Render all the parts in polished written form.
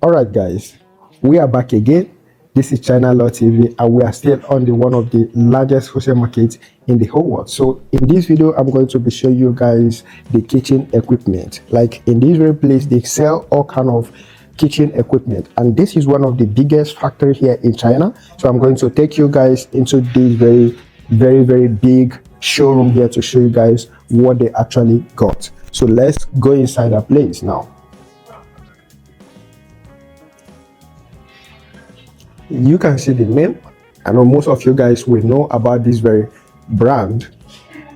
Alright guys, we are back again. This is China Law TV and we are still on the one of the largest wholesale markets in the whole world. So in this video, I'm going to be showing you guys the kitchen equipment. Like in this very place, they sell all kind of kitchen equipment, and this is one of the biggest factory here in China. So I'm going to take you guys into this very big showroom here to show you guys what they actually got. So let's go inside the place now. You can see the name. I know most of you guys will know about this very brand.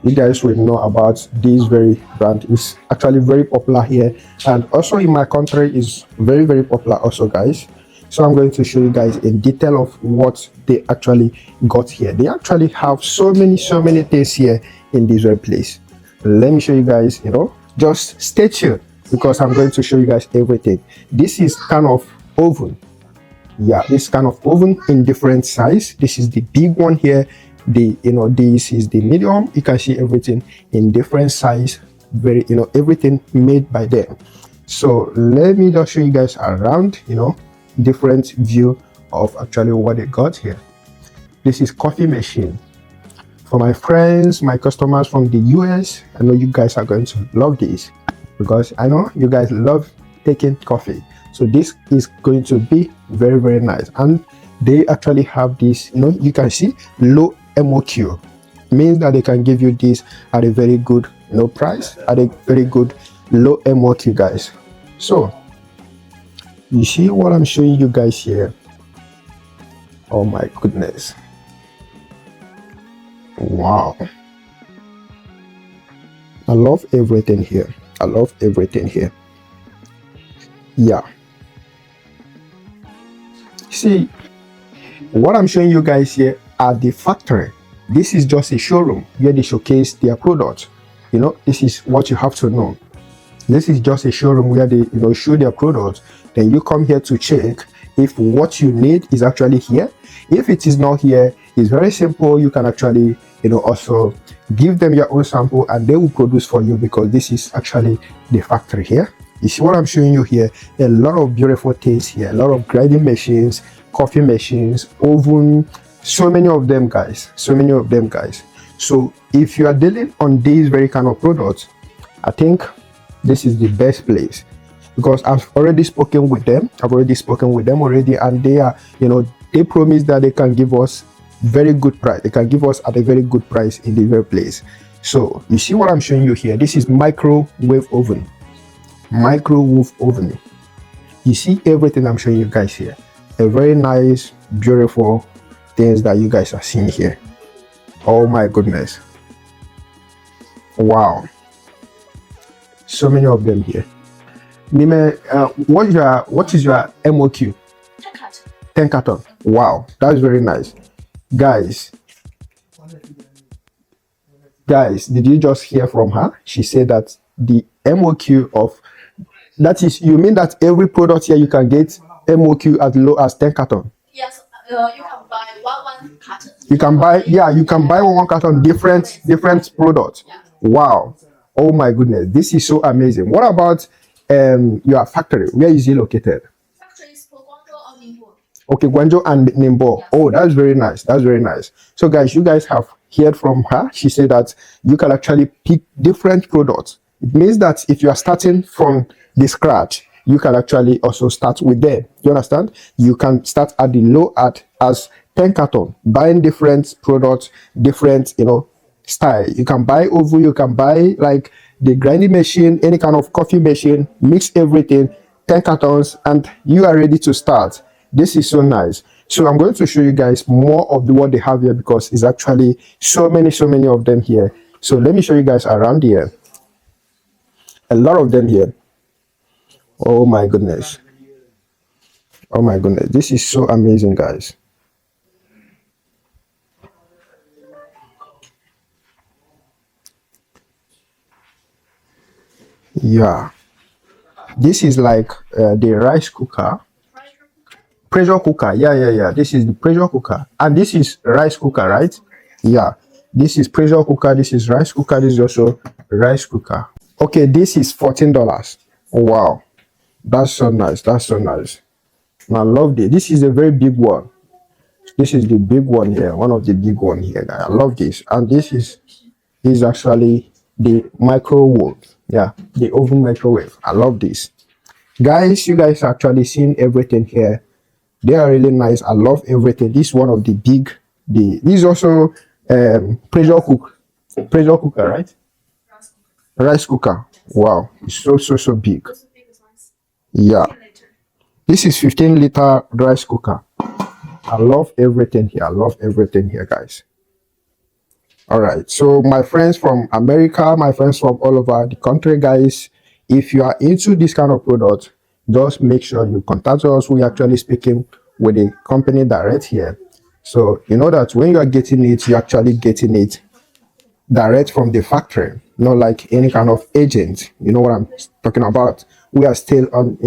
You guys will know about this very brand. It's actually very popular here, and also in my country is very popular also, guys. So I'm going to show you guys in detail of what they actually got here. They actually have so many things here in this very place. Let me show you guys, just stay tuned because I'm going to show you guys everything. This is kind of oven. Yeah, this kind of oven in different size. This is the big one here. This is the medium. You can see everything in different size. Everything made by them. So let me just show you guys around, different view of actually what they got here. This is coffee machine. For my friends, my customers from the US, I know you guys are going to love this because I know you guys love taking coffee. So this is going to be very nice, and they actually have this, you can see low MOQ, means that they can give you this at a very good price, at a very good low MOQ, guys. So you see what I'm showing you guys here. Oh my goodness, wow, I love everything here. Yeah, see what I'm showing you guys here at the factory. This is just a showroom where they showcase their products. This is what you have to know. This is just a showroom where they show their products. Then you come here to check if what you need is actually here. If it is not here, it's very simple. You can actually also give them your own sample and they will produce for you, because this is actually the factory here. You see what I'm showing you here? A lot of beautiful things here, a lot of grinding machines, coffee machines, oven, so many of them, guys. So if you are dealing on these very kind of products, I think this is the best place, because I've already spoken with them. And they are, they promise that they can give us very good price. They can give us at a very good price in the very place. So you see what I'm showing you here? This is microwave oven. You see everything I'm showing you guys here. A very nice, beautiful things that you guys are seeing here. Oh my goodness, wow, so many of them here. Nime, what is your MOQ? 10 carton. Wow, that's very nice. Guys, did you just hear from her? She said that the MOQ of that is, you mean that every product here you can get MOQ as low as 10 carton? Yes, you can buy one carton. You can buy one carton, different products. Yeah. Wow, oh my goodness, this is so amazing. What about your factory? Where is it located? Factory is for Guangzhou or Ningbo. Okay, Guangzhou and Ningbo. Yes. Oh, that's very nice. So guys, you guys have heard from her. She said that you can actually pick different products. It means that if you are starting from the scratch, you can actually also start with them. You understand? You can start at the low as 10 carton, buying different products, different style. You can buy oven, you can buy like the grinding machine, any kind of coffee machine, mix everything, 10 cartons, and you are ready to start. This is so nice. So I'm going to show you guys more of what they have here, because it's actually so many of them here. So let me show you guys around here. A lot of them here. Oh my goodness, this is so amazing, guys. Yeah, this is like the rice cooker, pressure cooker. Yeah, this is the pressure cooker, and this is rice cooker, right? Yeah, this is pressure cooker, this is rice cooker, this is also rice cooker. Okay, this is $14. Wow, that's so nice. I love this. This is a very big one. This is the big one here, one of the big one here, guys. I love this. And this is actually the microwave. Yeah, the oven microwave. I love this. Guys, you guys actually seen everything here. They are really nice. I love everything. This is one of the big, this is also pressure cooker, right? Rice cooker. Wow, it's so big. Yeah, this is 15-liter rice cooker. I love everything here. I love everything here, guys. All right, so my friends from America, my friends from all over the country, guys, if you are into this kind of product, just make sure you contact us. We are actually speaking with the company direct here. So you know that when you are getting it, you're actually getting it direct from the factory, not like any kind of agent. You know what I'm talking about. We are still on,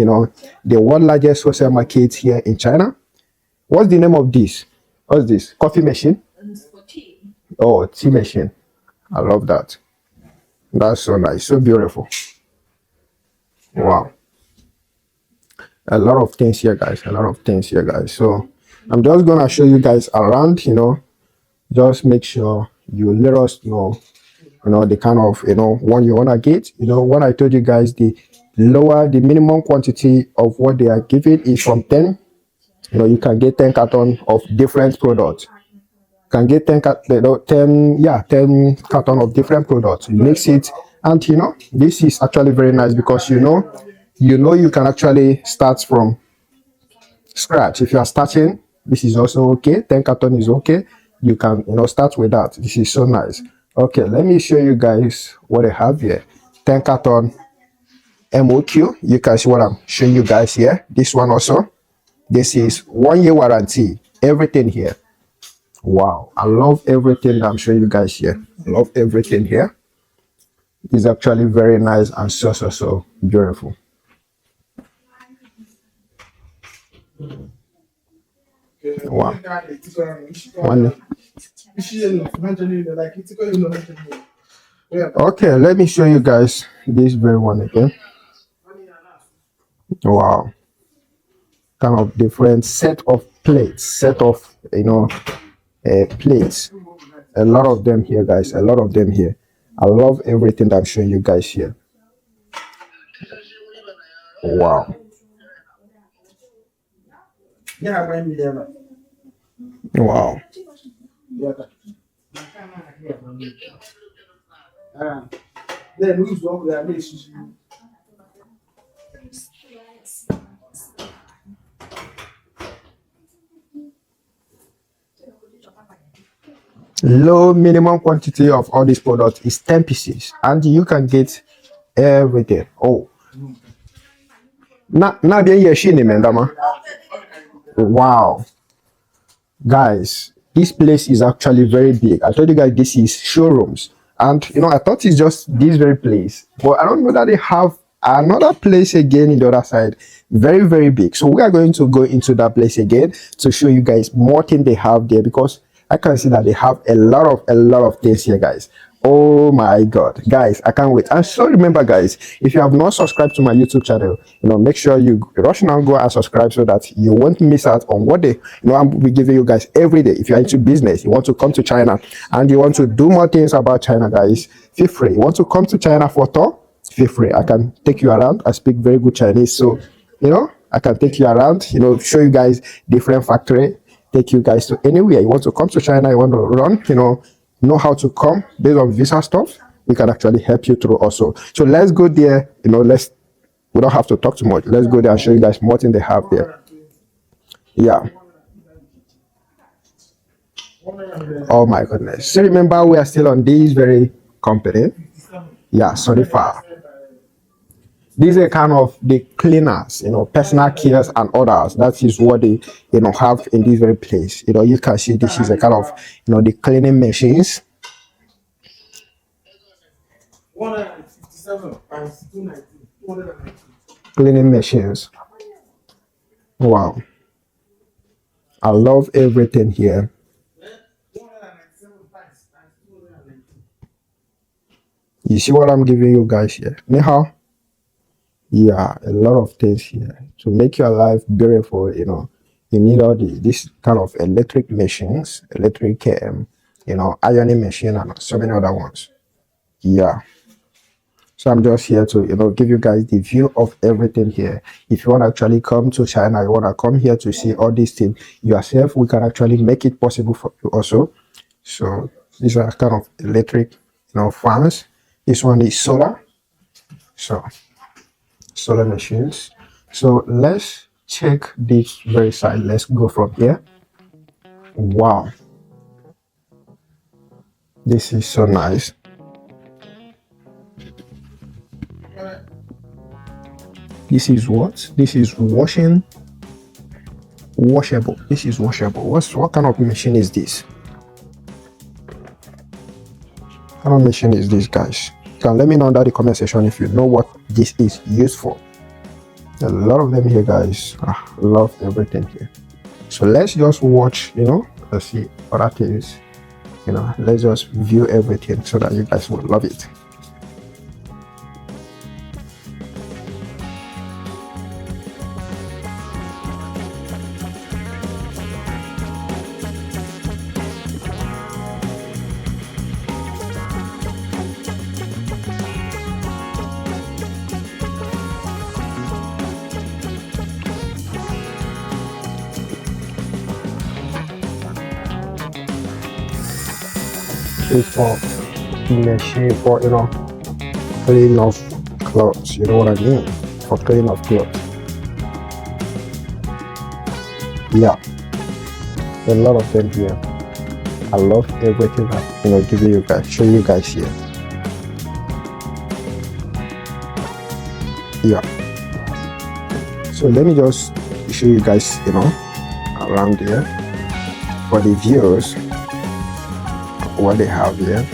the world largest wholesale market here in China. What's the name of this? What's this? Coffee machine? For tea. Oh, tea machine. I love that. That's so nice, so beautiful. Wow. A lot of things here, guys. A lot of things here, guys. So I'm just gonna show you guys around, just make sure you let us know, the kind of, one you wanna get. When I told you guys the minimum quantity of what they are giving is from 10. You can get 10 carton of different products. Can get 10 10 carton of different products. Mix it, and this is actually very nice because you can actually start from scratch. If you are starting, this is also okay. 10 carton is okay. You can start with that. This is so nice. Okay, let me show you guys what I have here. 10 carton MOQ. You can see what I'm showing you guys here. This one also. This is 1 year warranty. Everything here. Wow, I love everything that I'm showing you guys here. I love everything here. It's actually very nice and so beautiful. Wow. Okay, let me show you guys this very one again. Wow. Kind of different set of plates, plates. A lot of them here, guys. A lot of them here. I love everything that I'm showing you guys here. Wow. Wow. Low minimum quantity of all these products is 10 pieces, and you can get everything. Oh, now wow, guys, this place is actually very big. I told you guys this is showrooms, and I thought it's just this very place, but I don't know that they have another place again in the other side, very big. So we are going to go into that place again to show you guys more thing they have there, because I can see that they have a lot of things here, guys. Oh my god, guys, I can't wait. And so remember, guys, if you have not subscribed to my YouTube channel, make sure you rush now, go and subscribe so that you won't miss out on what they I'm be giving you guys every day. If you're into business, you want to come to China and you want to do more things about China, guys, feel free. You want to come to China for tour, feel free. I can take you around. I speak very good Chinese, so I can take you around, show you guys different factory, take you guys to anywhere you want to come to China. You want to run, know how to come based on visa stuff. We can actually help you through also. So let's go there. We don't have to talk too much. Let's go there and show you guys more thing they have there. Yeah. Oh my goodness. So remember, we are still on this very company. Yeah, sorry far. These are kind of the cleaners, personal cares and others. That is what they, have in this very place. You can see this is a kind of, the cleaning machines. 157 times 290. Cleaning machines. Wow. I love everything here. You see what I'm giving you guys here? Nihao. Yeah, a lot of things here to make your life beautiful. You need all this kind of electric machines, electric, ironing machine, and so many other ones. Yeah. So I'm just here to, give you guys the view of everything here. If you want to actually come to China, you want to come here to see all these things yourself, we can actually make it possible for you also. So these are kind of electric, fans. This one is solar. So solar machines. So let's check this very side. Let's go from here. Wow, this is so nice. This is what? This is washable. This is washable. What kind of machine is this? What kind of machine is this, guys? You can let me know under the comment section if you know what this is used for. A lot of them here, guys. I love everything here. So let's just watch, let's see other things. Let's just view everything so that you guys will love it. It's for machine for cleaning of clothes. You know what I mean? For cleaning of clothes. Yeah, a lot of them here. I love everything that giving you guys, show you guys here. Yeah. So let me just show you guys, around here for the views what they have here.